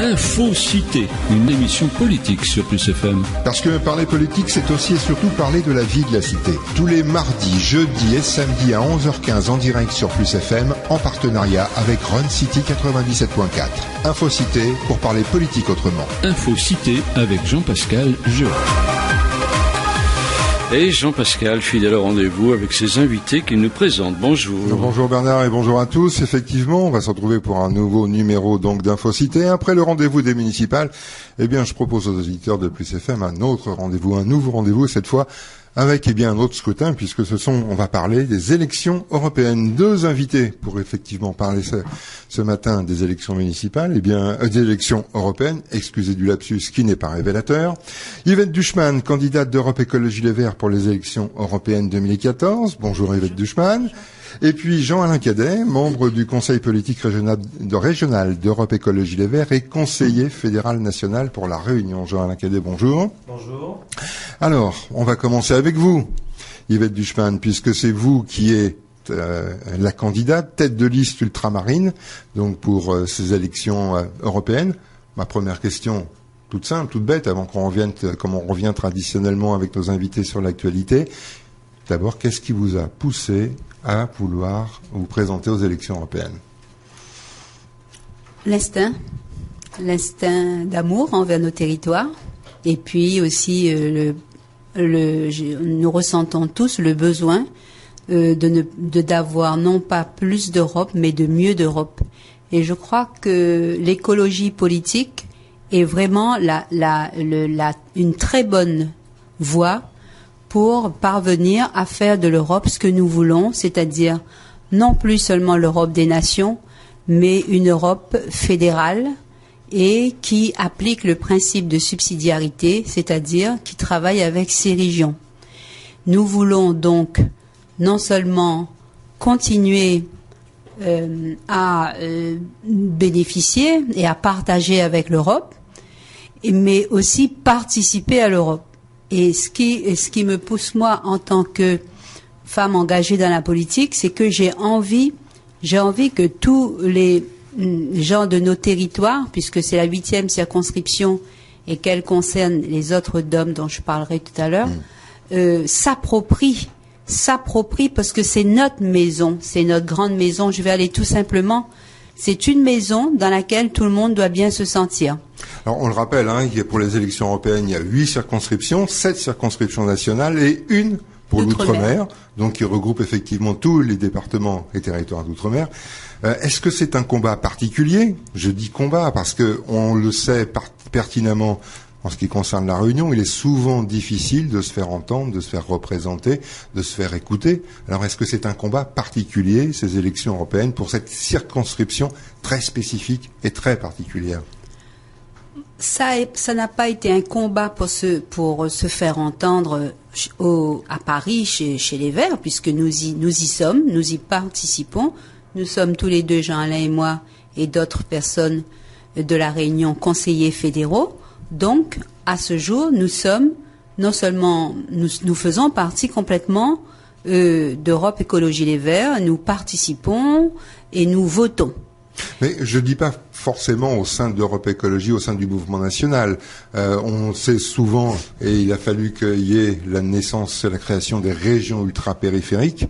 Infocité, une émission politique sur Plus FM. Parce que parler politique, c'est aussi et surtout parler de la vie de la cité. Tous les mardis, jeudis et samedis à 11h15 en direct sur Plus FM, en partenariat avec Run City 97.4. Infocité pour parler politique autrement. Infocité avec Jean-Pascal Jeu. Et Jean-Pascal, fidèle au rendez-vous avec ses invités qu'il nous présente. Bonjour. Bonjour Bernard et bonjour à tous. Effectivement, on va se retrouver pour un nouveau numéro donc d'Infocité. Après le rendez-vous des municipales, eh bien, je propose aux auditeurs de Plus FM un autre rendez-vous, un nouveau rendez-vous cette fois avec un autre scrutin, puisque on va parler des élections européennes. Deux invités pour effectivement parler ce matin des élections municipales, des élections européennes, excusez du lapsus qui n'est pas révélateur. Yvette Duchman, candidate d'Europe Écologie Les Verts pour les élections européennes 2014. Bonjour Yvette Duchman. Et puis Jean-Alain Cadet, membre du Conseil politique régional d'Europe Écologie Les Verts et conseiller fédéral national pour la Réunion. Jean-Alain Cadet, bonjour. Bonjour. Alors, on va commencer avec vous, Yvette Duchman, puisque c'est vous qui êtes la candidate, tête de liste ultramarine, donc pour ces élections européennes. Ma première question, toute simple, toute bête, avant qu'on revienne, comme on revient traditionnellement avec nos invités sur l'actualité. D'abord, qu'est-ce qui vous a poussé à vouloir vous présenter aux élections européennes? L'instinct d'amour envers nos territoires, et puis aussi nous ressentons tous le besoin d'avoir non pas plus d'Europe, mais de mieux d'Europe. Et je crois que l'écologie politique est vraiment une très bonne voie pour parvenir à faire de l'Europe ce que nous voulons, c'est-à-dire non plus seulement l'Europe des nations, mais une Europe fédérale et qui applique le principe de subsidiarité, c'est-à-dire qui travaille avec ses régions. Nous voulons donc non seulement continuer à bénéficier et à partager avec l'Europe, mais aussi participer à l'Europe. Et ce qui me pousse moi en tant que femme engagée dans la politique, c'est que j'ai envie que tous les gens de nos territoires, puisque c'est la 8e circonscription et qu'elle concerne les autres DOM dont je parlerai tout à l'heure, s'approprient parce que c'est notre maison, c'est notre grande maison. Je vais aller tout simplement. C'est une maison dans laquelle tout le monde doit bien se sentir. Alors, on le rappelle, pour les élections européennes, il y a 8 circonscriptions, 7 circonscriptions nationales et une pour l'outre-mer, donc qui regroupe effectivement tous les départements et territoires d'outre-mer. Est-ce que c'est un combat particulier? Je dis combat parce que on le sait pertinemment. En ce qui concerne la Réunion, il est souvent difficile de se faire entendre, de se faire représenter, de se faire écouter. Alors, est-ce que c'est un combat particulier, ces élections européennes, pour cette circonscription très spécifique et très particulière? Ça n'a pas été un combat pour se faire entendre à Paris, chez les Verts, puisque nous y sommes, nous y participons. Nous sommes tous les deux, Jean-Alain et moi, et d'autres personnes de la Réunion, conseillers fédéraux. Donc, à ce jour, nous sommes, non seulement, nous faisons partie complètement d'Europe Écologie Les Verts, nous participons et nous votons. Mais je dis pas forcément au sein d'Europe Écologie, au sein du mouvement national. On sait souvent, et il a fallu qu'il y ait la création des régions ultra-périphériques,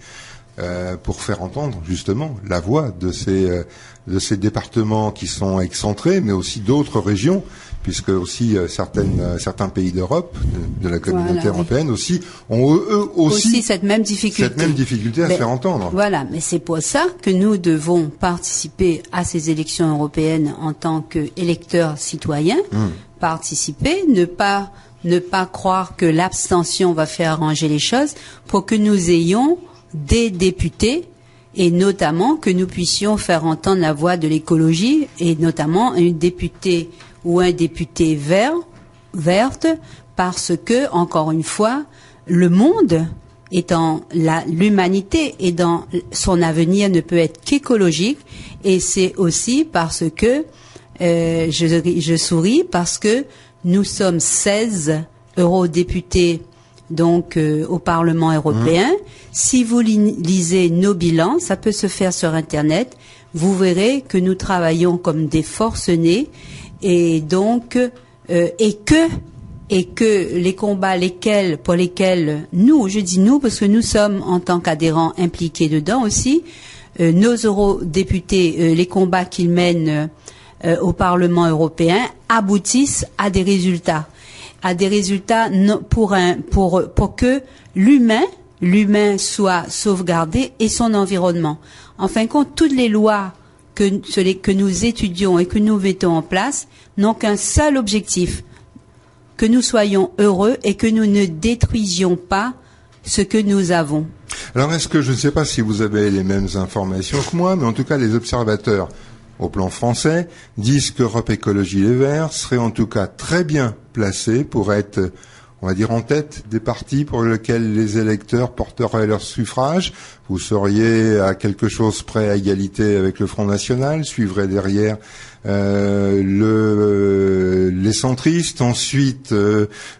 pour faire entendre justement la voix de ces départements qui sont excentrés, mais aussi d'autres régions, puisque aussi certains pays d'Europe, de la communauté européenne aussi, ont eux aussi cette même difficulté à faire entendre. Voilà, mais c'est pour ça que nous devons participer à ces élections européennes en tant qu'électeurs citoyens, participer, ne pas croire que l'abstention va faire arranger les choses, pour que nous ayons des députés et notamment que nous puissions faire entendre la voix de l'écologie et notamment une députée ou un député verte, parce que, encore une fois, le monde l'humanité et dans son avenir ne peut être qu'écologique, et c'est aussi parce que je souris parce que nous sommes 16 eurodéputés donc au Parlement européen. Si vous lisez nos bilans, ça peut se faire sur Internet, vous verrez que nous travaillons comme des forcenés et donc et que les combats pour lesquels nous, je dis nous parce que nous sommes en tant qu'adhérents impliqués dedans aussi, nos eurodéputés, les combats qu'ils mènent au Parlement européen aboutissent à des résultats pour que l'humain soit sauvegardé et son environnement. En fin de compte, toutes les lois que nous étudions et que nous mettons en place n'ont qu'un seul objectif, que nous soyons heureux et que nous ne détruisions pas ce que nous avons. Alors, est-ce que, je ne sais pas si vous avez les mêmes informations que moi, mais en tout cas, les observateurs au plan français disent qu'Europe Écologie Les Verts serait en tout cas très bien placé pour être, on va dire, en tête des partis pour lesquels les électeurs porteraient leur suffrage. Vous seriez à quelque chose près à égalité avec le Front National, suivrait derrière les centristes, ensuite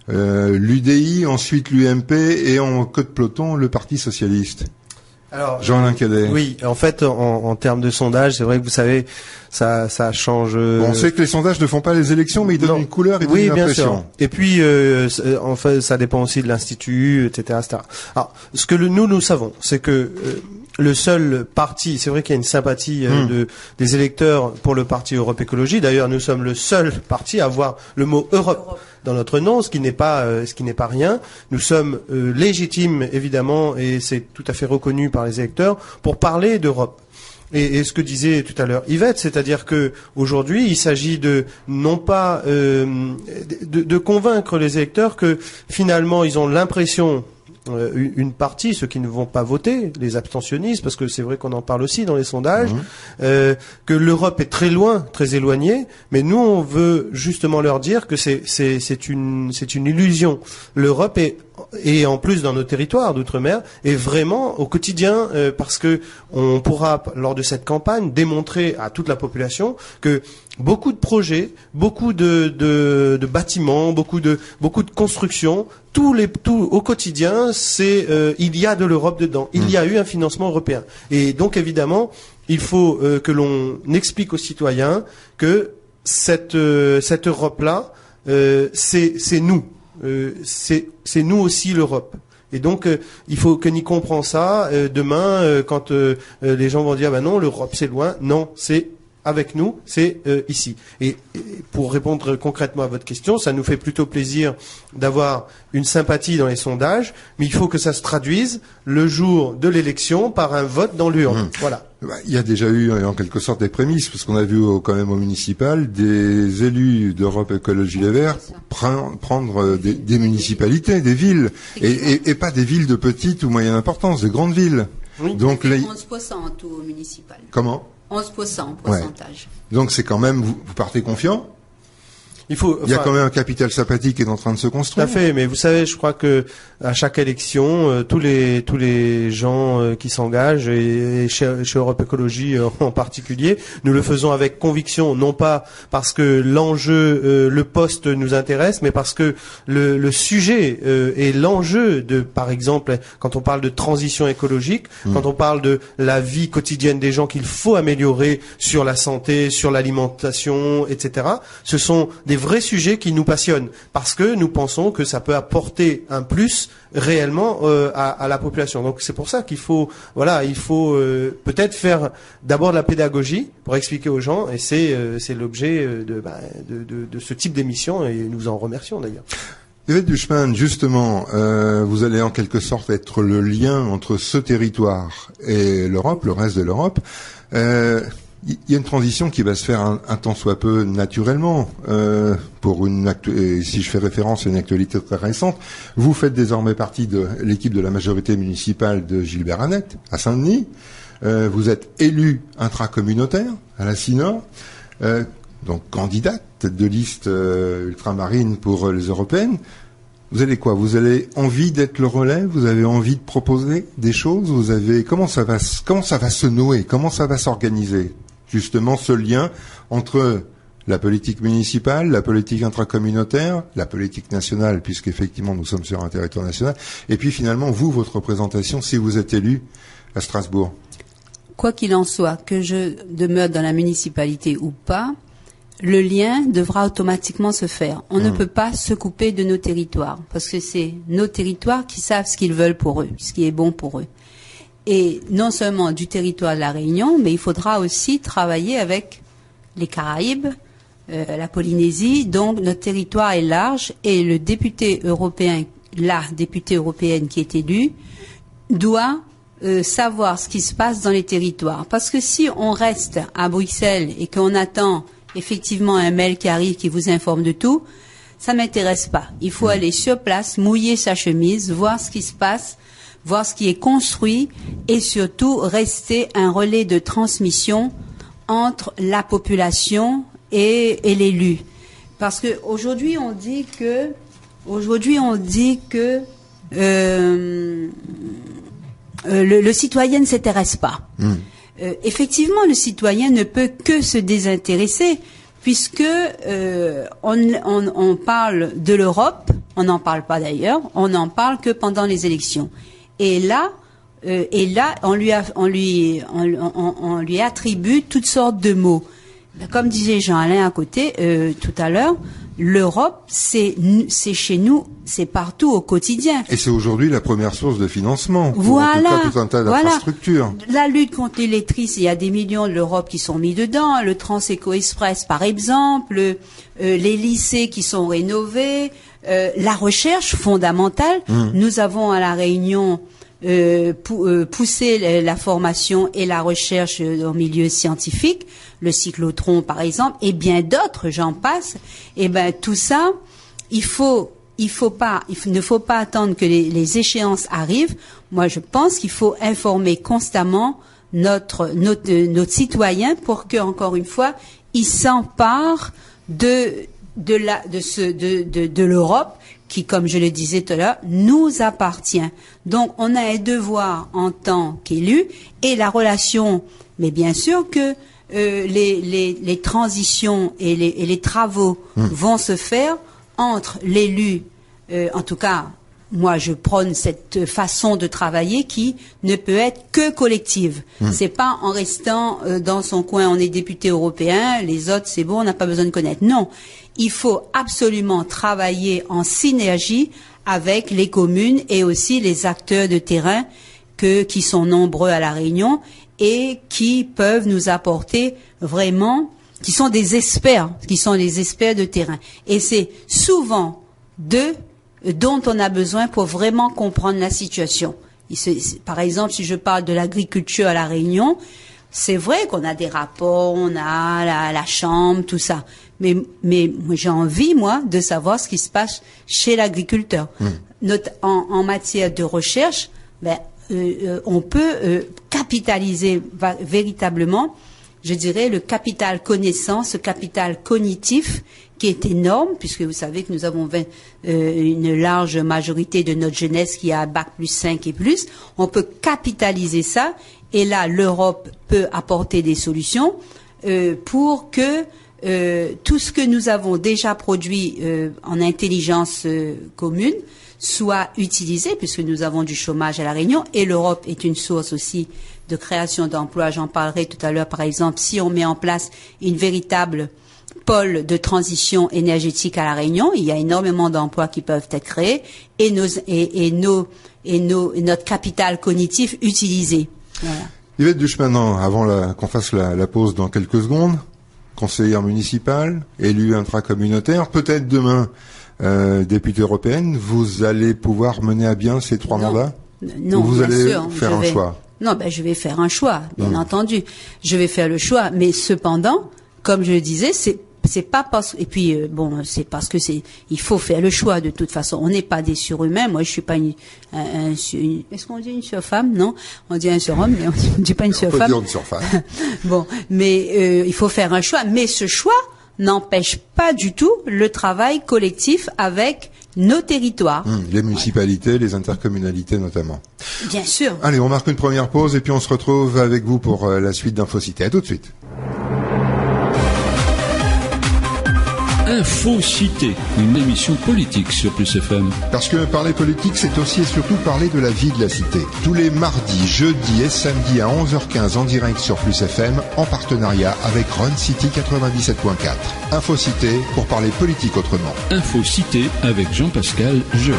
l'UDI, ensuite l'UMP et en queue de peloton le Parti Socialiste. Alors, Jean-Alain Cadet. Oui, en fait, en termes de sondage, c'est vrai que vous savez, ça change. Bon, on sait que les sondages ne font pas les élections, mais ils donnent une couleur et donnent une impression. Bien sûr. Et puis, en fait, ça dépend aussi de l'institut, etc., etc. Alors, ce que nous savons, c'est que le seul parti, c'est vrai qu'il y a une sympathie des électeurs pour le parti Europe Écologie. D'ailleurs, nous sommes le seul parti à avoir le mot Europe dans notre nom, ce qui n'est pas rien. Nous sommes légitimes, évidemment, et c'est tout à fait reconnu par les électeurs, pour parler d'Europe. Et ce que disait tout à l'heure Yvette, c'est-à-dire que aujourd'hui, il s'agit de non pas de convaincre les électeurs que finalement ils ont l'impression, une partie, ceux qui ne vont pas voter, les abstentionnistes, parce que c'est vrai qu'on en parle aussi dans les sondages, que l'Europe est très loin, très éloignée, mais nous on veut justement leur dire que c'est une illusion. L'Europe est en plus dans nos territoires d'outre-mer, est vraiment au quotidien, parce que on pourra lors de cette campagne démontrer à toute la population que beaucoup de projets, beaucoup de bâtiments, beaucoup de constructions, tout au quotidien, il y a de l'Europe dedans. Il y a eu un financement européen. Et donc évidemment, il faut que l'on explique aux citoyens que cette Europe-là, c'est nous. C'est nous aussi l'Europe. Et donc, il faut que Nick comprend ça. Demain, quand les gens vont dire, bah non, l'Europe c'est loin. Non, c'est avec nous, c'est ici. Et pour répondre concrètement à votre question, ça nous fait plutôt plaisir d'avoir une sympathie dans les sondages, mais il faut que ça se traduise le jour de l'élection par un vote dans l'urne. Voilà. Il y a déjà eu en quelque sorte des prémices, parce qu'on a vu quand même au municipal des élus d'Europe Écologie Les Verts prendre des municipalités, des villes, et pas des villes de petite ou moyenne importance, des grandes villes. Oui. Donc 11% en tout au municipal. Comment ? 11% pourcentage. Ouais. Donc c'est quand même, vous partez confiant ? Il y a quand même un capital sympathique qui est en train de se construire. Tout à fait, mais vous savez, je crois que à chaque élection, tous les gens qui s'engagent, et chez Europe Écologie en particulier, nous le faisons avec conviction, non pas parce que l'enjeu, le poste nous intéresse, mais parce que le sujet et l'enjeu de, par exemple, quand on parle de transition écologique, quand on parle de la vie quotidienne des gens qu'il faut améliorer sur la santé, sur l'alimentation, etc., ce sont des vrais sujets qui nous passionnent, parce que nous pensons que ça peut apporter un plus réellement à la population. Donc c'est pour ça qu'il faut, peut-être faire d'abord de la pédagogie pour expliquer aux gens, et c'est l'objet de ce type d'émission, et nous en remercions d'ailleurs. Yvette Duchemin, justement, vous allez en quelque sorte être le lien entre ce territoire et l'Europe, le reste de l'Europe. Il y a une transition qui va se faire un tant soit peu naturellement, si je fais référence à une actualité très récente. Vous faites désormais partie de l'équipe de la majorité municipale de Gilbert Annette, à Saint-Denis. Vous êtes élu intracommunautaire à la CINOR, donc candidate, tête de liste ultramarine pour les européennes. Vous avez quoi ? Vous avez envie d'être le relais ? Vous avez envie de proposer des choses ? Comment ça va se nouer ? Comment ça va s'organiser ? Justement, ce lien entre la politique municipale, la politique intracommunautaire, la politique nationale, puisqu'effectivement nous sommes sur un territoire national, et puis finalement, votre représentation, si vous êtes élu à Strasbourg. Quoi qu'il en soit, que je demeure dans la municipalité ou pas, le lien devra automatiquement se faire. On ne peut pas se couper de nos territoires, parce que c'est nos territoires qui savent ce qu'ils veulent pour eux, ce qui est bon pour eux. Et non seulement du territoire de la Réunion, mais il faudra aussi travailler avec les Caraïbes, la Polynésie. Donc notre territoire est large et le député européen, la députée européenne qui est élue, doit savoir ce qui se passe dans les territoires. Parce que si on reste à Bruxelles et qu'on attend effectivement un mail qui arrive qui vous informe de tout, ça m'intéresse pas. Il faut aller sur place, mouiller sa chemise, voir ce qui se passe, voir ce qui est construit et surtout rester un relais de transmission entre la population et l'élu. Parce que aujourd'hui on dit que le citoyen ne s'intéresse pas. Effectivement, le citoyen ne peut que se désintéresser puisque on parle de l'Europe, on n'en parle pas d'ailleurs, on n'en parle que pendant les élections. Et là, on lui attribue toutes sortes de mots. Comme disait Jean-Alain à côté tout à l'heure, l'Europe, c'est chez nous, c'est partout au quotidien. Et c'est aujourd'hui la première source de financement pour voilà, tout un tas d'infrastructures. La lutte contre l'illettrisme, il y a des millions de l'Europe qui sont mis dedans. Le Transeco Express, par exemple, les lycées qui sont rénovés, la recherche fondamentale. Nous avons à La Réunion pousser la formation et la recherche au milieu scientifique, le cyclotron par exemple, et bien d'autres, j'en passe. Et ben tout ça, il ne faut pas attendre que les échéances arrivent. Moi, je pense qu'il faut informer constamment notre citoyen pour que, encore une fois, ils s'emparent de l'Europe, qui, comme je le disais tout à l'heure, nous appartient. Donc, on a un devoir en tant qu'élu et la relation, mais bien sûr que les transitions et les travaux vont se faire entre l'élu, en tout cas, moi je prône cette façon de travailler qui ne peut être que collective. C'est pas en restant dans son coin, on est député européen, les autres c'est bon, on n'a pas besoin de connaître. Non, il faut absolument travailler en synergie avec les communes et aussi les acteurs de terrain qui sont nombreux à La Réunion et qui peuvent nous apporter vraiment, qui sont des experts de terrain. Et c'est souvent dont on a besoin pour vraiment comprendre la situation. Par exemple, si je parle de l'agriculture à La Réunion, c'est vrai qu'on a des rapports, on a la chambre, tout ça. Mais j'ai envie, moi, de savoir ce qui se passe chez l'agriculteur. En matière de recherche, on peut capitaliser véritablement, je dirais, le capital connaissance, le capital cognitif, qui est énorme, puisque vous savez que nous avons une large majorité de notre jeunesse qui a bac plus 5 et plus. On peut capitaliser ça, et là, l'Europe peut apporter des solutions pour que tout ce que nous avons déjà produit en intelligence commune soit utilisé, puisque nous avons du chômage à La Réunion, et l'Europe est une source aussi de création d'emplois. J'en parlerai tout à l'heure, par exemple, si on met en place une véritable pôle de transition énergétique à La Réunion, il y a énormément d'emplois qui peuvent être créés et notre capital cognitif utilisé. Voilà. Yvette Duchemin, avant qu'on fasse la pause dans quelques secondes, conseillère municipale, élue intracommunautaire, peut-être demain députée européenne, vous allez pouvoir mener à bien ces 3 mandats? Non, ou vous allez sûr, faire un choix? Non, je vais faire un choix, bien entendu. Je vais faire le choix, mais cependant, comme je le disais, c'est pas parce et puis c'est parce que il faut faire le choix de toute façon. On n'est pas des surhumains. Moi, je suis pas est-ce qu'on dit une surfemme? Non, on dit un surhomme, mais on dit pas une surfemme. On peut dire une surfemme. Bon, mais il faut faire un choix. Mais ce choix n'empêche pas du tout le travail collectif avec nos territoires. Les municipalités, les intercommunalités notamment. Bien sûr. Allez, on marque une première pause et puis on se retrouve avec vous pour la suite d'Infocité. À tout de suite. Info Cité, une émission politique sur Plus FM. Parce que parler politique, c'est aussi et surtout parler de la vie de la cité. Tous les mardis, jeudis et samedis à 11h15 en direct sur Plus FM, en partenariat avec Run City 97.4. Info Cité pour parler politique autrement. Info Cité avec Jean-Pascal Jeu.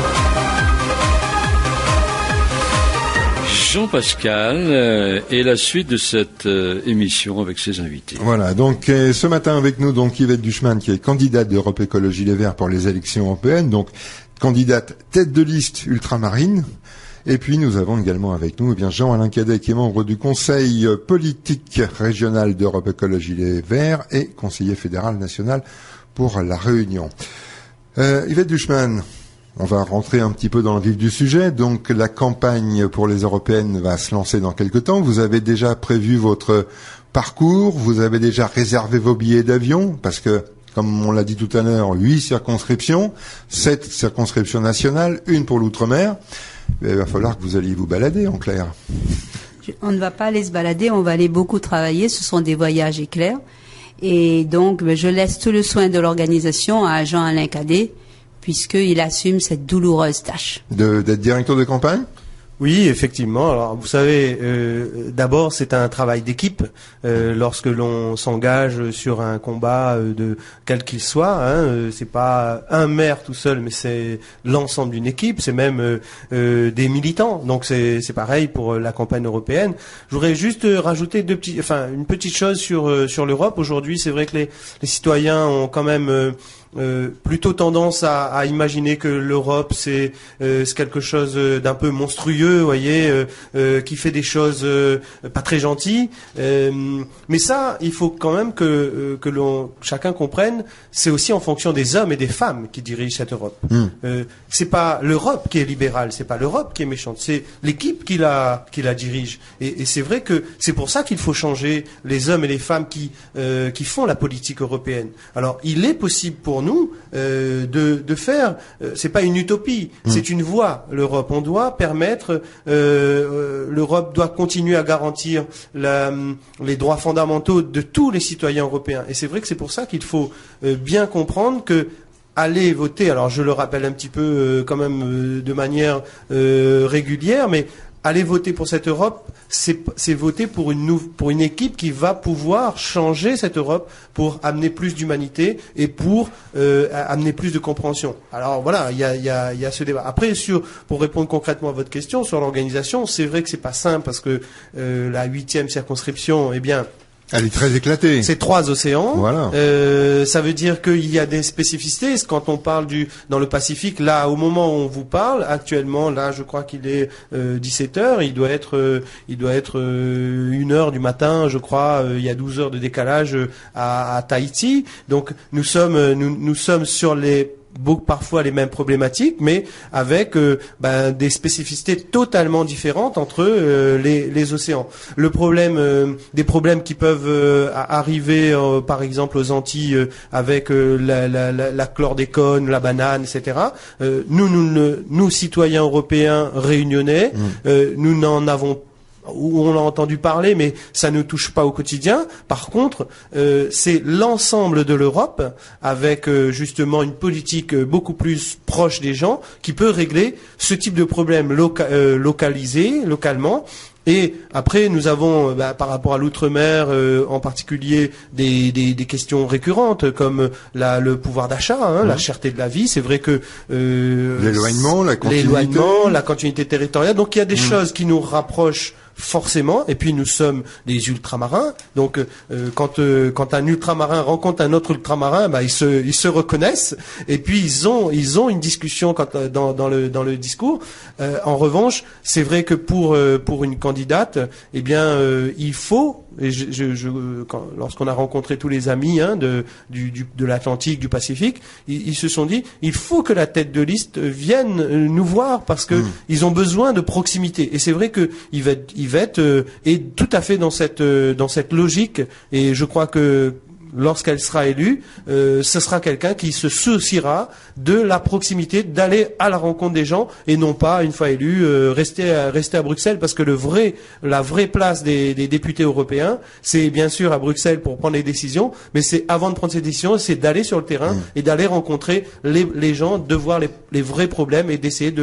Jean-Pascal et la suite de cette émission avec ses invités. Voilà, donc ce matin avec nous, donc Yvette Duchemin, qui est candidate d'Europe Écologie Les Verts pour les élections européennes, donc candidate tête de liste ultramarine. Et puis nous avons également avec nous Jean-Alain Cadet, qui est membre du Conseil politique régional d'Europe Écologie Les Verts et conseiller fédéral national pour la Réunion. Yvette Duchemin, on va rentrer un petit peu dans le vif du sujet. Donc la campagne pour les européennes va se lancer dans quelque temps. Vous avez déjà prévu votre parcours, vous avez déjà réservé vos billets d'avion, parce que, comme on l'a dit tout à l'heure, 8 circonscriptions, 7 circonscriptions nationales, une pour l'outre-mer. Il va falloir que vous alliez vous balader, en clair. On ne va pas aller se balader, on va aller beaucoup travailler. Ce sont des voyages éclairs. Et donc, je laisse tout le soin de l'organisation à Jean-Alain Cadet, puisqu'il assume cette douloureuse tâche. D'être directeur de campagne ? Oui, effectivement. Alors, vous savez, d'abord, c'est un travail d'équipe. Lorsque l'on s'engage sur un combat de quel qu'il soit, c'est pas un maire tout seul, mais c'est l'ensemble d'une équipe. C'est même des militants. Donc, c'est pareil pour la campagne européenne. Je voudrais juste rajouter une petite chose sur l'Europe. Aujourd'hui, c'est vrai que les citoyens ont quand même plutôt tendance à imaginer que l'Europe c'est quelque chose d'un peu monstrueux, vous voyez, qui fait des choses pas très gentilles. Mais ça, il faut quand même que chacun comprenne, c'est aussi en fonction des hommes et des femmes qui dirigent cette Europe. C'est pas l'Europe qui est libérale, c'est pas l'Europe qui est méchante, c'est l'équipe qui la dirige. Et c'est vrai que c'est pour ça qu'il faut changer les hommes et les femmes qui font la politique européenne. Alors, il est possible pour nous de faire, c'est pas une utopie, c'est une voie, l'Europe. On doit permettre, l'Europe doit continuer à garantir les droits fondamentaux de tous les citoyens européens. Et c'est vrai que c'est pour ça qu'il faut bien comprendre que aller voter, alors je le rappelle un petit peu quand même de manière régulière, mais aller voter pour cette Europe, c'est voter pour une équipe qui va pouvoir changer cette Europe pour amener plus d'humanité et pour amener plus de compréhension. Alors voilà, il y a ce débat. Après, pour répondre concrètement à votre question sur l'organisation, c'est vrai que c'est pas simple parce que la 8e circonscription, eh bien, elle est très éclatée. C'est 3 océans. Voilà. Ça veut dire qu'il y a des spécificités. Quand on parle dans le Pacifique, là, au moment où on vous parle, actuellement, là, je crois qu'il est 17h. Il doit être 1h du matin, je crois. Il y a 12 heures de décalage à Tahiti. Donc, nous sommes sur parfois les mêmes problématiques, mais avec des spécificités totalement différentes entre les océans. Le problème, des problèmes qui peuvent arriver, par exemple aux Antilles, avec la chlordécone, la banane, etc. Nous citoyens européens réunionnais, nous n'en avons où on l'a entendu parler, mais ça ne touche pas au quotidien. Par contre, c'est l'ensemble de l'Europe, avec justement une politique beaucoup plus proche des gens, qui peut régler ce type de problème localement. Et après, nous avons, par rapport à l'outre-mer, en particulier des questions récurrentes comme le pouvoir d'achat, la cherté de la vie. C'est vrai que l'éloignement, la continuité territoriale. Donc il y a des choses qui nous rapprochent forcément. Et puis nous sommes des ultramarins. Donc quand un ultramarin rencontre un autre ultramarin, ils se reconnaissent. Et puis ils ont une discussion dans le discours. En revanche, c'est vrai que pour une candidate, eh bien il faut. Et lorsqu'on a rencontré tous les amis de l'Atlantique, du Pacifique, ils se sont dit il faut que la tête de liste vienne nous voir parce que ils ont besoin de proximité. Et c'est vrai que Yvette est tout à fait dans cette logique. Et je crois que lorsqu'elle sera élue, ce sera quelqu'un qui se souciera de la proximité, d'aller à la rencontre des gens et non pas, une fois élu, rester à Bruxelles, parce que la vraie place des députés européens, c'est bien sûr à Bruxelles pour prendre les décisions, mais c'est avant de prendre ces décisions, c'est d'aller sur le terrain et d'aller rencontrer les gens, de voir les vrais problèmes et d'essayer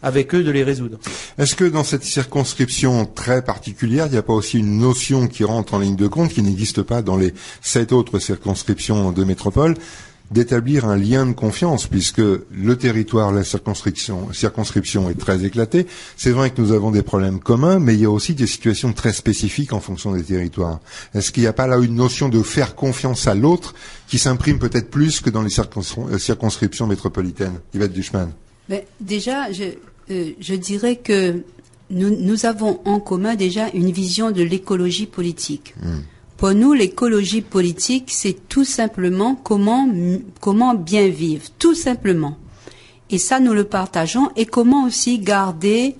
avec eux de les résoudre. Est-ce que dans cette circonscription très particulière, il n'y a pas aussi une notion qui rentre en ligne de compte, qui n'existe pas dans les 7 autres circonscriptions de métropole, d'établir un lien de confiance, puisque le territoire, la circonscription est très éclatée. C'est vrai que nous avons des problèmes communs, mais il y a aussi des situations très spécifiques en fonction des territoires. Est-ce qu'il n'y a pas là une notion de faire confiance à l'autre qui s'imprime peut-être plus que dans les circonscriptions métropolitaines? Yvette Duchman. Mais déjà, je dirais que nous avons en commun déjà une vision de l'écologie politique. Pour nous, l'écologie politique, c'est tout simplement comment bien vivre, tout simplement. Et ça, nous le partageons. Et comment aussi garder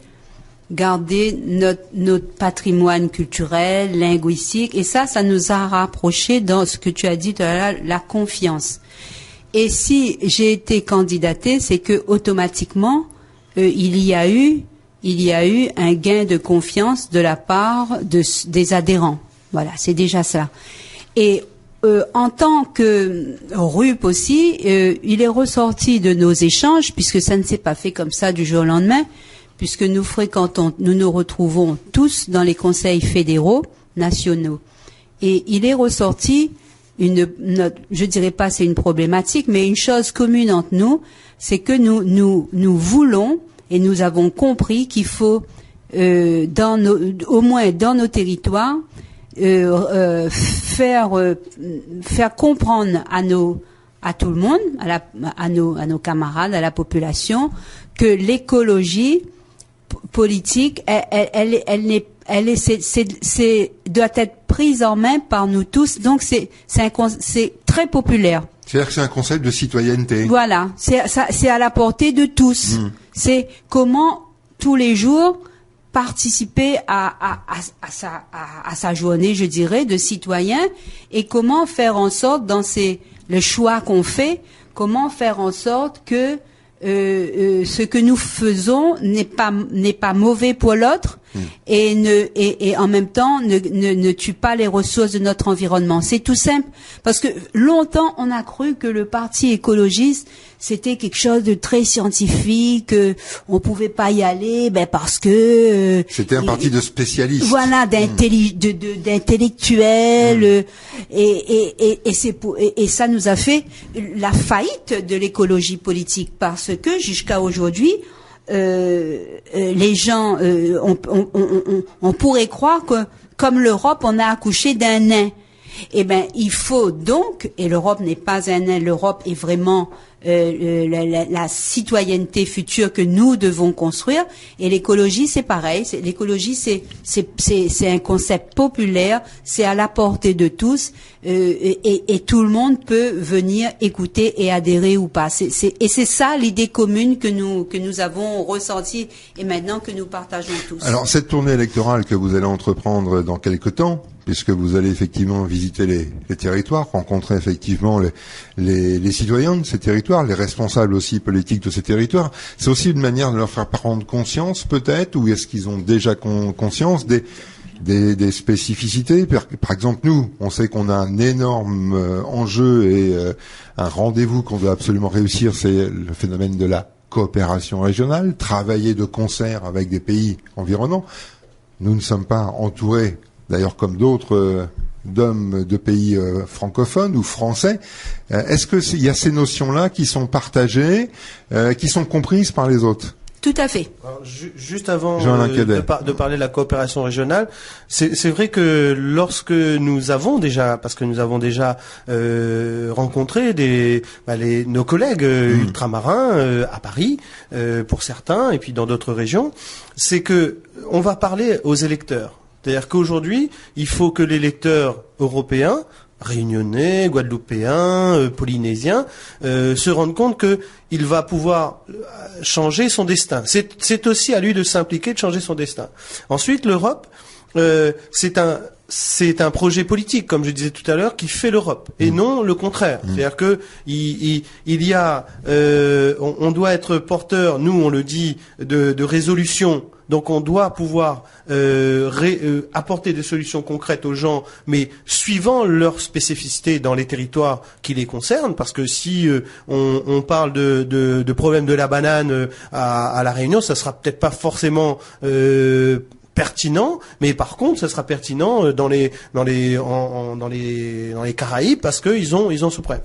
notre patrimoine culturel, linguistique. Et ça nous a rapprochés dans ce que tu as dit tout à l'heure, la confiance. Et si j'ai été candidatée, c'est que automatiquement, il y a eu un gain de confiance de la part des adhérents. Voilà, c'est déjà ça. Et en tant que RUP aussi, il est ressorti de nos échanges, puisque ça ne s'est pas fait comme ça du jour au lendemain, puisque nous nous retrouvons tous dans les conseils fédéraux nationaux. Et il est ressorti je dirais pas c'est une problématique, mais une chose commune entre nous, c'est que nous voulons et nous avons compris qu'il faut au moins dans nos territoires faire comprendre à tout le monde, à nos camarades, à la population, que l'écologie politique, doit être prise en main par nous tous. Donc c'est très populaire. C'est-à-dire que c'est un concept de citoyenneté. Voilà, c'est à la portée de tous. C'est comment tous les jours participer à sa journée, je dirais, de citoyen, et comment faire en sorte le choix qu'on fait, comment faire en sorte que ce que nous faisons n'est pas mauvais pour l'autre et en même temps ne tue pas les ressources de notre environnement. C'est tout simple, parce que longtemps on a cru que le parti écologiste c'était quelque chose de très scientifique, on pouvait pas y aller, parce que c'était un parti de spécialistes. Voilà, d'intellectuels, et ça nous a fait la faillite de l'écologie politique, parce que jusqu'à aujourd'hui les gens, on pourrait croire que comme l'Europe, on a accouché d'un nain. Eh ben, il faut donc, et l'Europe n'est pas un nain, l'Europe est vraiment la citoyenneté future que nous devons construire. Et l'écologie, c'est pareil. L'écologie, c'est un concept populaire, c'est à la portée de tous, et tout le monde peut venir écouter et adhérer ou pas. Et c'est ça l'idée commune que nous avons ressentie et maintenant que nous partageons tous. Alors, cette tournée électorale que vous allez entreprendre dans quelque temps, puisque vous allez effectivement visiter les territoires, rencontrer effectivement les citoyens de ces territoires, les responsables aussi politiques de ces territoires, c'est aussi une manière de leur faire prendre conscience peut-être, ou est-ce qu'ils ont déjà conscience des spécificités. Par exemple, nous, on sait qu'on a un énorme enjeu et un rendez-vous qu'on doit absolument réussir, c'est le phénomène de la coopération régionale, travailler de concert avec des pays environnants. Nous ne sommes pas entourés, d'ailleurs comme d'autres, d'hommes de pays francophones ou français. Est-ce qu'il y a ces notions-là qui sont partagées, qui sont comprises par les autres ? Tout à fait. Alors, juste avant de parler de la coopération régionale, c'est vrai que lorsque nous avons déjà rencontré nos collègues ultramarins à Paris, pour certains, et puis dans d'autres régions, c'est que on va parler aux électeurs. C'est-à-dire qu'aujourd'hui, il faut que l'électeur européen, réunionnais, guadeloupéen, polynésien, se rende compte que il va pouvoir changer son destin. C'est aussi à lui de s'impliquer, de changer son destin. Ensuite, l'Europe, c'est c'est un projet politique, comme je disais tout à l'heure, qui fait l'Europe, et non le contraire. C'est-à-dire que il y a, on doit être porteur, nous on le dit, de résolutions. Donc on doit pouvoir apporter des solutions concrètes aux gens, mais suivant leurs spécificités dans les territoires qui les concernent, parce que si on parle de problème de la banane à La Réunion, ça sera peut-être pas forcément pertinent, mais par contre, ça sera pertinent dans les Caraïbes parce qu'ils ont ce problème.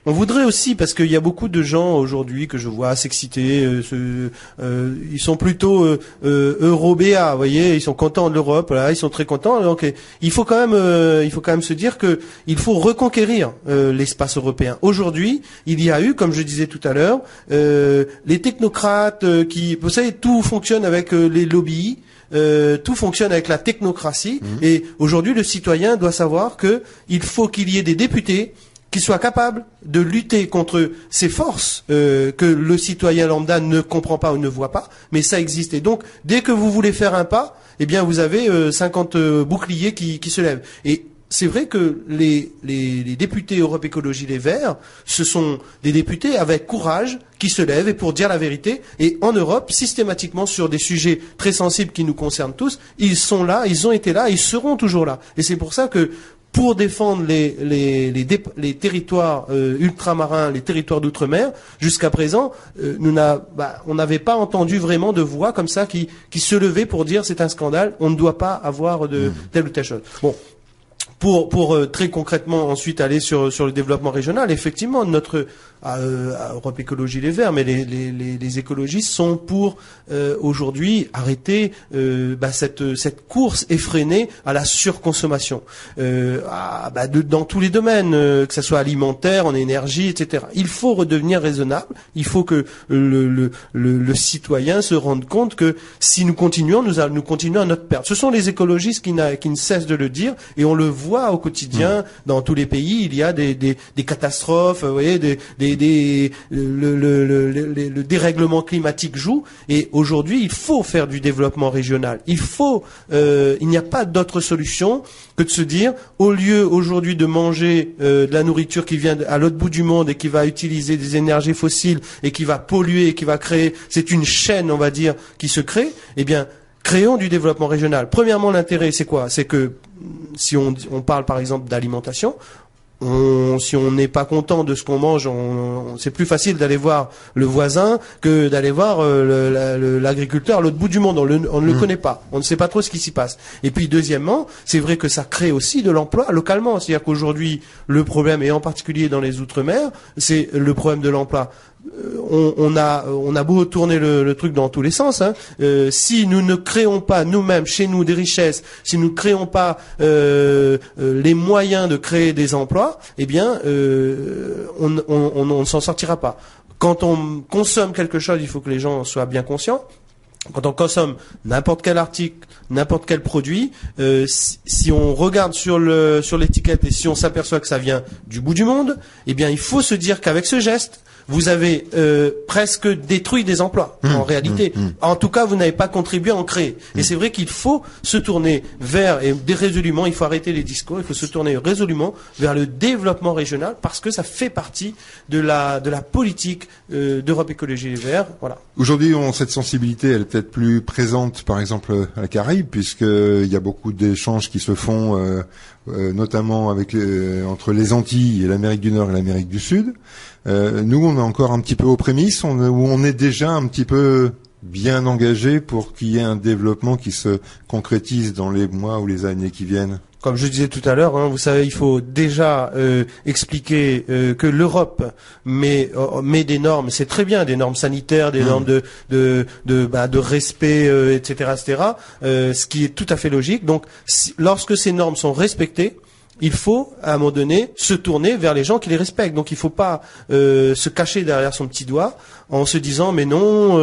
On voudrait aussi, parce qu'il y a beaucoup de gens aujourd'hui que je vois s'exciter, ils sont plutôt Euro-BA, vous voyez, ils sont contents de l'Europe, là, ils sont très contents. Donc il faut quand même se dire que il faut reconquérir l'espace européen. Aujourd'hui, il y a eu, comme je disais tout à l'heure, les technocrates qui, vous savez, tout fonctionne avec les lobbies. Tout fonctionne avec la technocratie et aujourd'hui le citoyen doit savoir que il faut qu'il y ait des députés qui soient capables de lutter contre ces forces que le citoyen lambda ne comprend pas ou ne voit pas, mais ça existe. Et donc dès que vous voulez faire un pas, eh bien vous avez 50 boucliers qui se lèvent. Et c'est vrai que les députés Europe Écologie Les Verts, ce sont des députés avec courage qui se lèvent et pour dire la vérité. Et en Europe, systématiquement sur des sujets très sensibles qui nous concernent tous, ils sont là, ils ont été là, ils seront toujours là. Et c'est pour ça que pour défendre les territoires ultramarins, les territoires d'outre-mer, jusqu'à présent, on n'avait pas entendu vraiment de voix comme ça qui se levaient pour dire c'est un scandale, on ne doit pas avoir de telle ou telle chose. Bon. Pour très concrètement ensuite aller sur le développement régional, effectivement, notre Europe Écologie Les Verts, mais les écologistes sont pour aujourd'hui arrêter cette course effrénée à la surconsommation dans tous les domaines, que ce soit alimentaire, en énergie, etc. Il faut redevenir raisonnable. Il faut que le citoyen se rende compte que si nous continuons, nous continuons à notre perte. Ce sont les écologistes qui ne cessent de le dire et on le voit au quotidien dans tous les pays. Il y a des catastrophes, vous voyez, le dérèglement climatique joue. Et aujourd'hui, il faut faire du développement régional. Il n'y a pas d'autre solution que de se dire, au lieu aujourd'hui de manger de la nourriture qui vient à l'autre bout du monde et qui va utiliser des énergies fossiles et qui va polluer et qui va créer, c'est une chaîne, on va dire, qui se crée, eh bien, créons du développement régional. Premièrement, l'intérêt, c'est quoi? C'est que si on parle par exemple d'alimentation, si on n'est pas content de ce qu'on mange, c'est plus facile d'aller voir le voisin que d'aller voir l'agriculteur à l'autre bout du monde. On ne le connaît pas. On ne sait pas trop ce qui s'y passe. Et puis deuxièmement, c'est vrai que ça crée aussi de l'emploi localement. C'est-à-dire qu'aujourd'hui, le problème, et en particulier dans les Outre-mer, c'est le problème de l'emploi. On a beau tourner le truc dans tous les sens, si nous ne créons pas nous-mêmes chez nous des richesses, si nous ne créons pas les moyens de créer des emplois, eh bien on ne s'en sortira pas. Quand on consomme quelque chose, il faut que les gens soient bien conscients. Quand on consomme n'importe quel article, n'importe quel produit, si on regarde sur l'étiquette et si on s'aperçoit que ça vient du bout du monde, eh bien il faut se dire qu'avec ce geste, vous avez presque détruit des emplois, en réalité. En tout cas, vous n'avez pas contribué à en créer. Et c'est vrai qu'il faut se tourner résolument, il faut arrêter les discours, il faut se tourner résolument vers le développement régional, parce que ça fait partie de la politique d'Europe Écologie Les Verts. Voilà. Aujourd'hui, cette sensibilité, elle est peut-être plus présente, par exemple, à la Caraïbe, puisqu'il y a beaucoup d'échanges qui se font, notamment entre les Antilles et l'Amérique du Nord et l'Amérique du Sud. Nous, on est encore un petit peu aux prémices, où on est déjà un petit peu bien engagé pour qu'il y ait un développement qui se concrétise dans les mois ou les années qui viennent. Comme je disais tout à l'heure, vous savez, il faut déjà expliquer que l'Europe met des normes, c'est très bien, des normes sanitaires, des normes de respect, etc., ce qui est tout à fait logique. Donc, lorsque ces normes sont respectées, il faut, à un moment donné, se tourner vers les gens qui les respectent. Donc il ne faut pas se cacher derrière son petit doigt en se disant mais non,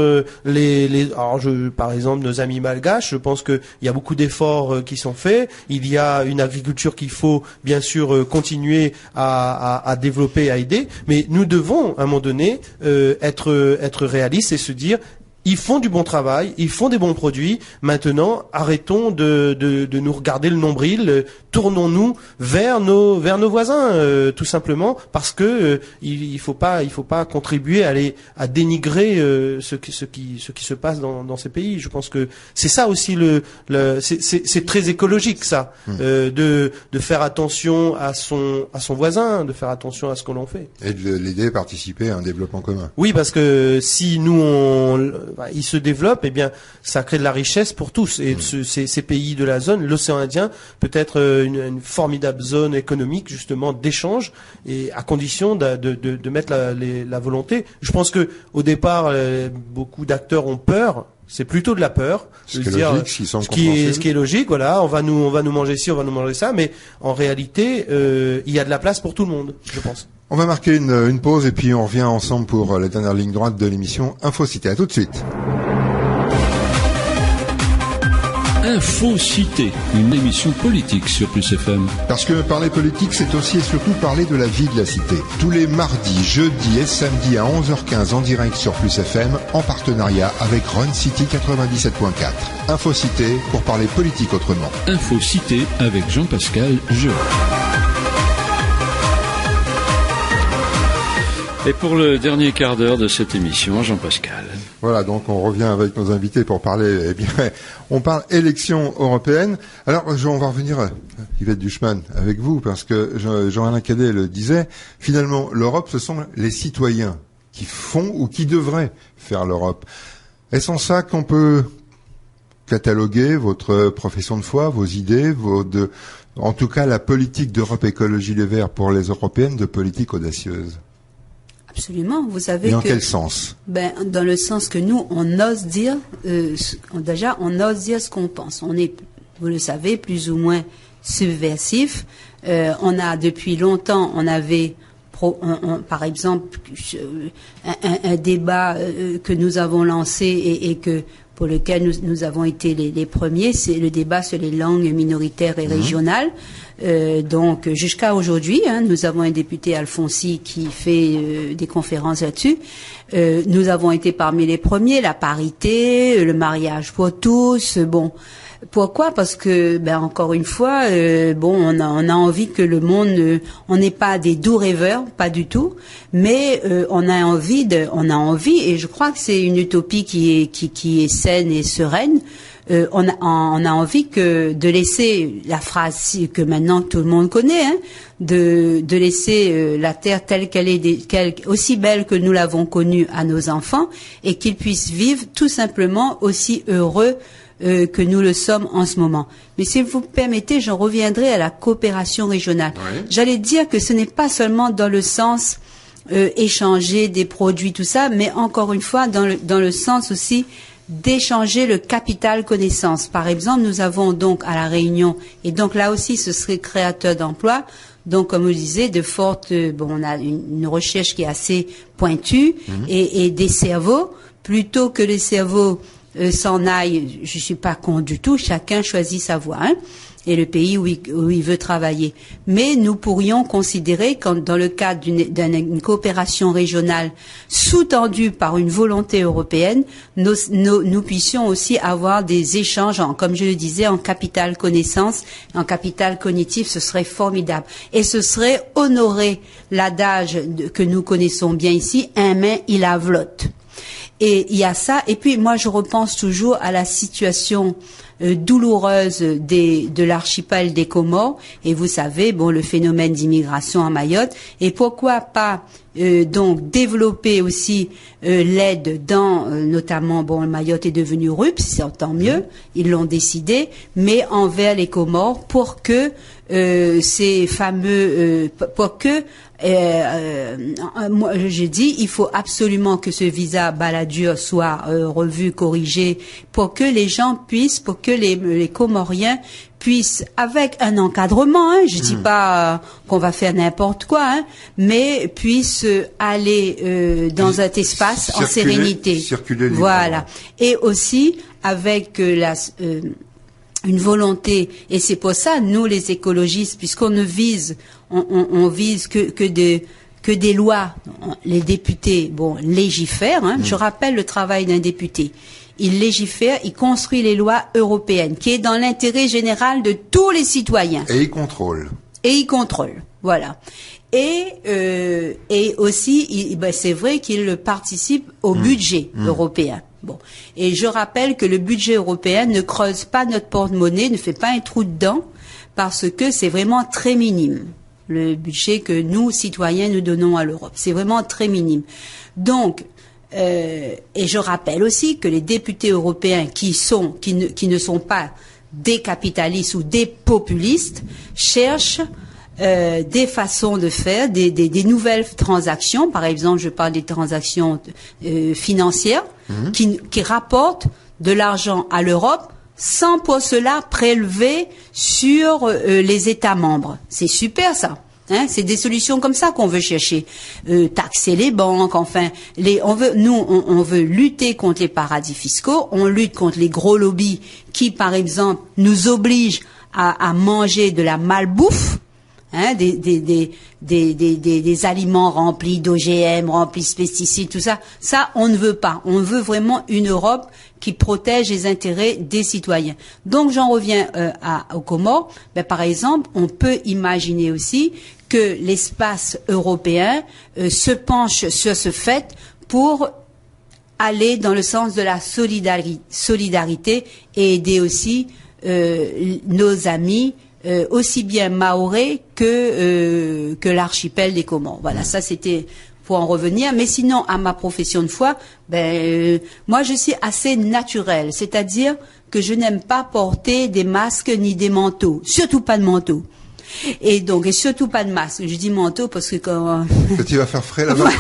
par exemple, nos amis malgaches, je pense qu'il y a beaucoup d'efforts qui sont faits. Il y a une agriculture qu'il faut bien sûr continuer à développer, à aider. Mais nous devons, à un moment donné, être réalistes et se dire Ils font du bon travail, ils font des bons produits. Maintenant, arrêtons de nous regarder le nombril. Tournons-nous vers nos voisins, tout simplement, parce que il faut pas contribuer à dénigrer ce qui se passe dans ces pays. Je pense que c'est ça aussi c'est très écologique ça, de faire attention à son voisin, de faire attention à ce qu'on en fait. Et de l'aider à participer à un développement commun. Oui, parce que si nous il se développe, eh bien, ça crée de la richesse pour tous. Et ces pays de la zone, l'océan Indien, peut être une formidable zone économique, justement, d'échange, et à condition de mettre la volonté. Je pense que au départ, beaucoup d'acteurs ont peur. C'est plutôt de la peur. Ce qui est logique, voilà. On va nous manger ci, on va nous manger ça. Mais en réalité, il y a de la place pour tout le monde, je pense. On va marquer une pause et puis on revient ensemble pour la dernière ligne droite de l'émission Infocité. À tout de suite. Infocité, une émission politique sur Plus FM. Parce que parler politique, c'est aussi et surtout parler de la vie de la cité. Tous les mardis, jeudis et samedis à 11h15 en direct sur Plus FM, en partenariat avec Run City 97.4. Infocité pour parler politique autrement. Infocité avec Jean-Pascal Jean. Et pour le dernier quart d'heure de cette émission, Jean-Pascal. Voilà, donc on revient avec nos invités pour parler, eh bien, on parle élection européenne. Alors, on va revenir, Yvette Duchman, avec vous, parce que Jean-Alain Cadet le disait, finalement, l'Europe, ce sont les citoyens qui font ou qui devraient faire l'Europe. Est-ce en ça qu'on peut cataloguer votre profession de foi, vos idées, en tout cas la politique d'Europe Écologie Les Verts pour les européennes de politique audacieuse? Absolument. Vous savez Et en quel sens? Dans le sens que nous, on ose dire, on ose dire ce qu'on pense. On est, vous le savez, plus ou moins subversif. On a depuis longtemps, on avait, par exemple, un débat que nous avons lancé et que pour lequel nous avons été les premiers, c'est le débat sur les langues minoritaires et régionales. Donc jusqu'à aujourd'hui, nous avons un député Alfonsi qui fait des conférences là-dessus. Nous avons été parmi les premiers, la parité, le mariage pour tous. Bon, pourquoi? Parce que, encore une fois, on a envie que le monde, on n'est pas des doux rêveurs, pas du tout, mais on a envie, et je crois que c'est une utopie qui est saine et sereine. On a envie de laisser la phrase que maintenant tout le monde connaît, de laisser la terre telle qu'elle est, aussi belle que nous l'avons connue à nos enfants, et qu'ils puissent vivre tout simplement aussi heureux que nous le sommes en ce moment. Mais si vous me permettez, j'en reviendrai à la coopération régionale. Oui. J'allais dire que ce n'est pas seulement dans le sens échanger des produits, tout ça, mais encore une fois dans le sens aussi d'échanger le capital connaissance. Par exemple, nous avons donc à La Réunion, et donc là aussi ce serait créateur d'emplois, donc comme je disais, on a une recherche qui est assez pointue, et des cerveaux, plutôt que les cerveaux s'en aillent, je suis pas contre du tout, chacun choisit sa voie, et le pays où il veut travailler. Mais nous pourrions considérer que dans le cadre d'une coopération régionale sous-tendue par une volonté européenne, nous puissions aussi avoir des échanges, comme je le disais, en capital connaissance, en capital cognitif. Ce serait formidable. Et ce serait honorer l'adage que nous connaissons bien ici, un main il a vlotte. Et il y a ça. Et puis moi je repense toujours à la situation douloureuse de l'archipel des Comores, et vous savez, le phénomène d'immigration à Mayotte, et pourquoi pas donc développer aussi l'aide notamment, Mayotte est devenu RUP, c'est tant mieux, ils l'ont décidé, mais envers les Comores pour que ces fameux, moi j'ai dit, il faut absolument que ce visa Balladur soit revu, corrigé, pour que les gens puissent, pour que les Comoriens puissent, avec un encadrement, je dis pas qu'on va faire n'importe quoi, mais puissent aller dans un espace en sérénité. Circuler librement. Voilà. Et aussi avec une volonté, et c'est pour ça, nous les écologistes, puisqu'on ne vise, on vise que que des lois, les députés, légifèrent. Je rappelle le travail d'un député. Il légifère, il construit les lois européennes, qui est dans l'intérêt général de tous les citoyens. Et il contrôle. Voilà. Et aussi, c'est vrai qu'il participe au budget européen. Bon. Et je rappelle que le budget européen ne creuse pas notre porte-monnaie, ne fait pas un trou dedans, parce que c'est vraiment très minime. Le budget que nous, citoyens, nous donnons à l'Europe. C'est vraiment très minime. Donc, et je rappelle aussi que les députés européens qui ne sont pas des capitalistes ou des populistes cherchent des façons de faire, des nouvelles transactions. Par exemple, je parle des transactions financières qui rapportent de l'argent à l'Europe sans pour cela prélever sur les États membres. C'est super ça. C'est des solutions comme ça qu'on veut chercher. Taxer les banques, on veut lutter contre les paradis fiscaux, on lutte contre les gros lobbies qui, par exemple, nous obligent à manger de la malbouffe, des aliments remplis d'OGM, remplis de pesticides, tout ça. Ça, on ne veut pas. On veut vraiment une Europe qui protège les intérêts des citoyens. Donc, j'en reviens aux Comores. Par exemple, on peut imaginer aussi que l'espace européen se penche sur ce fait pour aller dans le sens de la solidarité et aider aussi nos amis, aussi bien mahorais que l'archipel des Comores. Voilà, ça c'était pour en revenir. Mais sinon, à ma profession de foi, moi je suis assez naturelle, c'est-à-dire que je n'aime pas porter des masques ni des manteaux, surtout pas de manteau. Et surtout pas de masque. Je dis manteau parce que quand tu vas faire frais là-bas.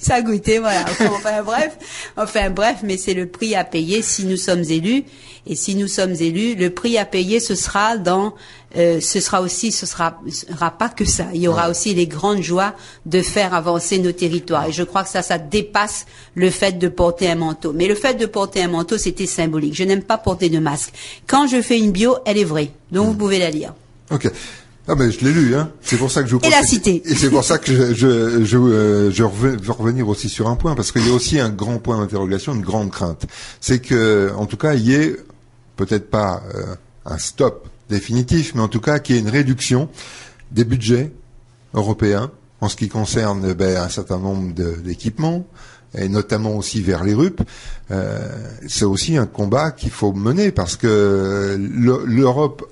Ça a goûté, voilà. Enfin bref, mais c'est le prix à payer si nous sommes élus. Et si nous sommes élus, le prix à payer, ce sera pas que ça. Il y aura aussi les grandes joies de faire avancer nos territoires. Et je crois que ça dépasse le fait de porter un manteau. Mais le fait de porter un manteau, c'était symbolique. Je n'aime pas porter de masque. Quand je fais une bio, elle est vraie. Donc vous pouvez la lire. Ok. Ah ben je l'ai lu, hein. C'est pour ça que je vous pose. Et la cité. Et c'est pour ça que je veux revenir aussi sur un point, parce qu'il y a aussi un grand point d'interrogation, une grande crainte. C'est que, en tout cas, il y ait peut-être pas un stop définitif, mais en tout cas qu'il y ait une réduction des budgets européens en ce qui concerne un certain nombre d'équipements, et notamment aussi vers les RUP. C'est aussi un combat qu'il faut mener, parce que l'Europe,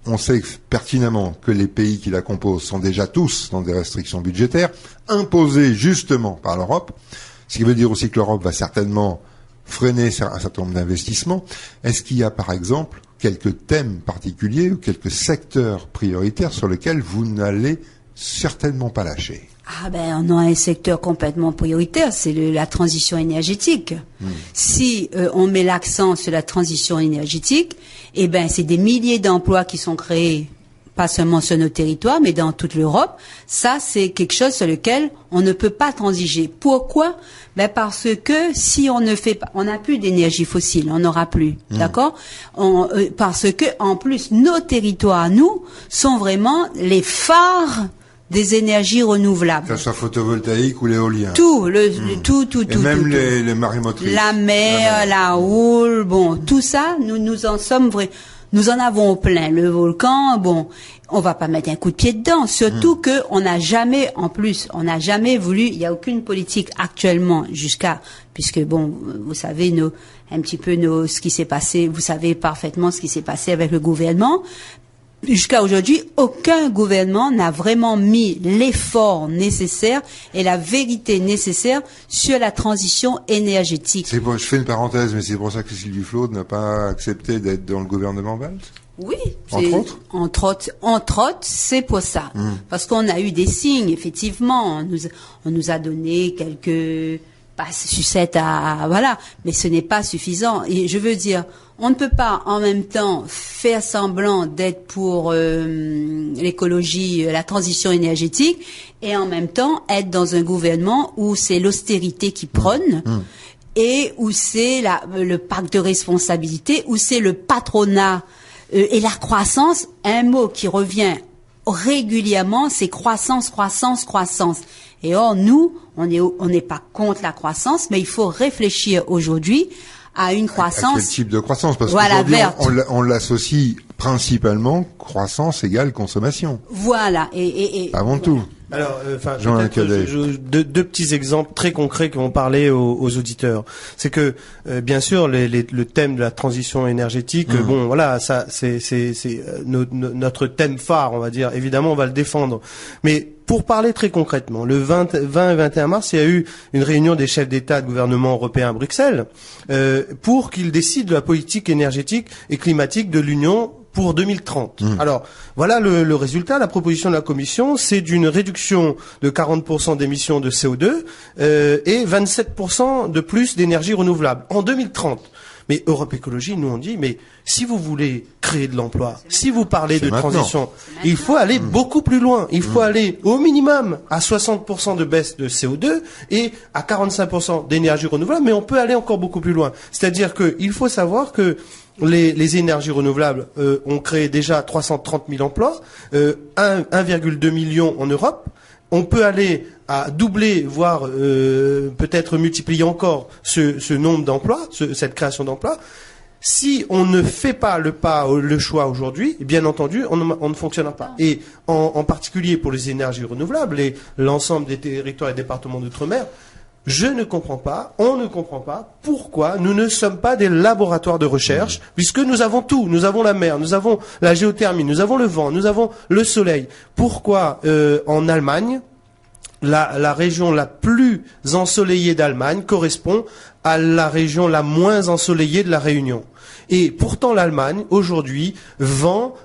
on sait pertinemment que les pays qui la composent sont déjà tous dans des restrictions budgétaires imposées justement par l'Europe, ce qui veut dire aussi que l'Europe va certainement freiner un certain nombre d'investissements. Est-ce qu'il y a par exemple quelques thèmes particuliers ou quelques secteurs prioritaires sur lesquels vous n'allez certainement pas lâcher? On a un secteur complètement prioritaire, c'est la transition énergétique. Si on met l'accent sur la transition énergétique, c'est des milliers d'emplois qui sont créés, pas seulement sur nos territoires, mais dans toute l'Europe. Ça, c'est quelque chose sur lequel on ne peut pas transiger. Pourquoi? Parce que si on ne fait pas, on n'a plus d'énergie fossile, on n'aura plus, d'accord? Parce que en plus, nos territoires, nous, sont vraiment les phares des énergies renouvelables. Que ce soit photovoltaïque ou l'éolien. Tout. Et même les marées motrices. La mer, la houle, tout ça, nous en sommes nous en avons plein. Le volcan, on va pas mettre un coup de pied dedans. Surtout que on n'a jamais voulu, il n'y a aucune politique actuellement puisque vous savez ce qui s'est passé, vous savez parfaitement ce qui s'est passé avec le gouvernement. Jusqu'à aujourd'hui, aucun gouvernement n'a vraiment mis l'effort nécessaire et la vérité nécessaire sur la transition énergétique. Je fais une parenthèse, mais c'est pour ça que Sylvie Flaude n'a pas accepté d'être dans le gouvernement Valls? Oui. Entre autres, c'est pour ça. Parce qu'on a eu des signes, effectivement. On nous a donné quelques sucettes mais ce n'est pas suffisant. Et je veux dire, on ne peut pas en même temps faire semblant d'être pour l'écologie, la transition énergétique, et en même temps être dans un gouvernement où c'est l'austérité qui prône, et où c'est le pacte de responsabilité, où c'est le patronat et la croissance, un mot qui revient régulièrement, c'est croissance. Et or, nous, on n'est pas contre la croissance, mais il faut réfléchir aujourd'hui à une croissance. Quel type de croissance? Parce voilà, qu'aujourd'hui, on l'associe principalement croissance égale consommation. Voilà. Et avant tout. Alors, deux petits exemples très concrets qui vont parler aux auditeurs. C'est que, bien sûr, le thème de la transition énergétique, bon, voilà, ça, c'est notre thème phare, on va dire. Évidemment, on va le défendre. Mais pour parler très concrètement, le 20 et 21 mars, il y a eu une réunion des chefs d'État et de gouvernement européens à Bruxelles, pour qu'ils décident de la politique énergétique et climatique de l'Union pour 2030. Alors, voilà le résultat. La proposition de la Commission, c'est d'une réduction de 40% d'émissions de CO2 et 27% de plus d'énergie renouvelable en 2030. Mais Europe Écologie, nous on dit, mais si vous voulez créer de l'emploi, si vous parlez de transition, il faut aller beaucoup plus loin. Il faut aller au minimum à 60% de baisse de CO2 et à 45% d'énergie renouvelable, mais on peut aller encore beaucoup plus loin. C'est-à-dire qu'il faut savoir que les énergies renouvelables ont créé déjà 330 000 emplois, 1,2 million en Europe. On peut aller à doubler, voire peut-être multiplier encore ce nombre d'emplois, cette création d'emplois. Si on ne fait pas le choix aujourd'hui, bien entendu, on ne fonctionnera pas. Et en particulier pour les énergies renouvelables et l'ensemble des territoires et départements d'outre-mer, je ne comprends pas, on ne comprend pas pourquoi nous ne sommes pas des laboratoires de recherche, puisque nous avons tout. Nous avons la mer, nous avons la géothermie, nous avons le vent, nous avons le soleil. Pourquoi en Allemagne, la région la plus ensoleillée d'Allemagne correspond à la région la moins ensoleillée de la Réunion? Et pourtant, l'Allemagne, aujourd'hui, vend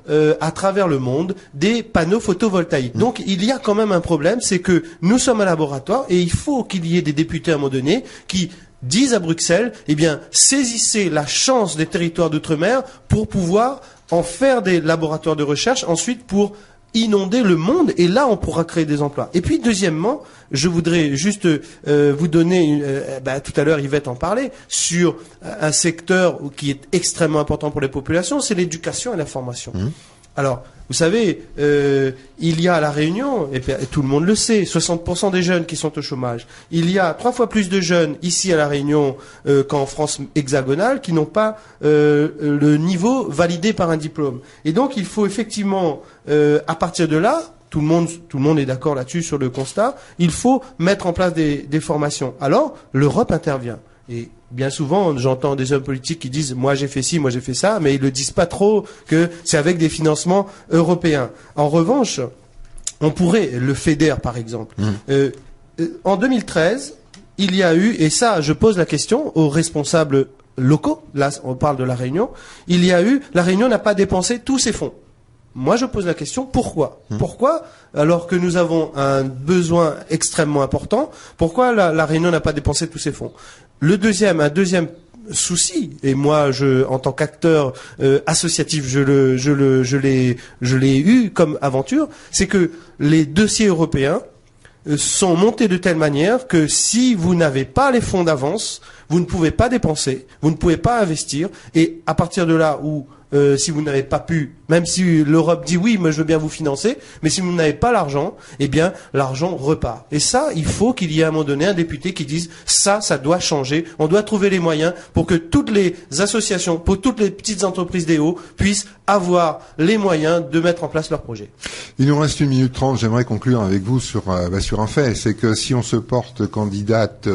à travers le monde des panneaux photovoltaïques. Donc, il y a quand même un problème, c'est que nous sommes un laboratoire et il faut qu'il y ait des députés à un moment donné qui disent à Bruxelles, eh bien, saisissez la chance des territoires d'outre-mer pour pouvoir en faire des laboratoires de recherche, ensuite pour inonder le monde, et là on pourra créer des emplois. Et puis deuxièmement, je voudrais juste vous donner, tout à l'heure Yvette en parlait, sur un secteur qui est extrêmement important pour les populations, c'est l'éducation et la formation. Alors, vous savez, il y a à La Réunion, et tout le monde le sait, 60% des jeunes qui sont au chômage. Il y a 3 fois plus de jeunes ici à La Réunion qu'en France hexagonale qui n'ont pas le niveau validé par un diplôme. Et donc, il faut effectivement, à partir de là, tout le monde est d'accord là-dessus sur le constat, il faut mettre en place des formations. Alors, l'Europe intervient. Et bien souvent, j'entends des hommes politiques qui disent « moi j'ai fait ci, moi j'ai fait ça », mais ils ne disent pas trop que c'est avec des financements européens. En revanche, on pourrait, le FEDER par exemple, en 2013, il y a eu, et ça je pose la question aux responsables locaux, là on parle de La Réunion, La Réunion n'a pas dépensé tous ses fonds. Moi, je pose la question, pourquoi? Pourquoi, alors que nous avons un besoin extrêmement important, pourquoi la Réunion n'a pas dépensé tous ses fonds? Un deuxième souci, et moi, en tant qu'acteur associatif, je l'ai eu comme aventure, c'est que les dossiers européens sont montés de telle manière que si vous n'avez pas les fonds d'avance, vous ne pouvez pas dépenser, vous ne pouvez pas investir, et à partir de là où si vous n'avez pas pu, même si l'Europe dit oui, moi je veux bien vous financer, mais si vous n'avez pas l'argent, eh bien l'argent repart. Et ça, il faut qu'il y ait à un moment donné un député qui dise ça doit changer. On doit trouver les moyens pour que toutes les associations, pour toutes les petites entreprises des Hauts puissent avoir les moyens de mettre en place leurs projets. Il nous reste 1 minute 30. J'aimerais conclure avec vous sur un fait, c'est que si on se porte candidate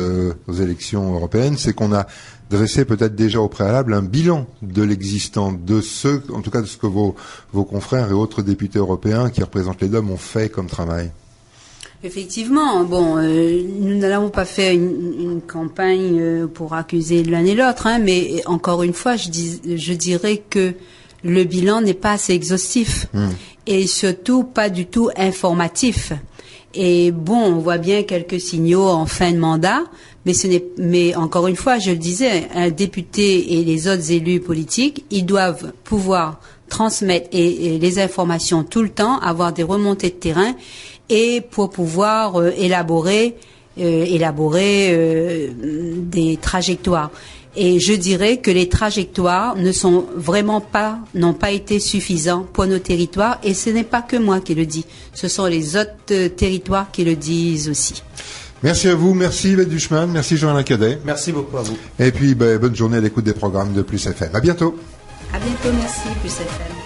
aux élections européennes, c'est qu'on a dresser peut-être déjà au préalable un bilan de l'existant, en tout cas de ce que vos confrères et autres députés européens qui représentent les DOM ont fait comme travail. Effectivement, nous n'avons pas fait une campagne pour accuser l'un et l'autre, mais encore une fois, je dirais que le bilan n'est pas assez exhaustif et surtout pas du tout informatif. Et on voit bien quelques signaux en fin de mandat, mais encore une fois, je le disais, un député et les autres élus politiques, ils doivent pouvoir transmettre et les informations tout le temps, avoir des remontées de terrain et pour pouvoir élaborer des trajectoires. Et je dirais que les trajectoires n'ont pas été suffisants pour nos territoires. Et ce n'est pas que moi qui le dis. Ce sont les autres territoires qui le disent aussi. Merci à vous, merci Yvette Duchemin, merci Jean-Alain Cadet. Merci beaucoup à vous. Et puis, bonne journée à l'écoute des programmes de Plus FM. À bientôt. À bientôt, merci, Plus FM.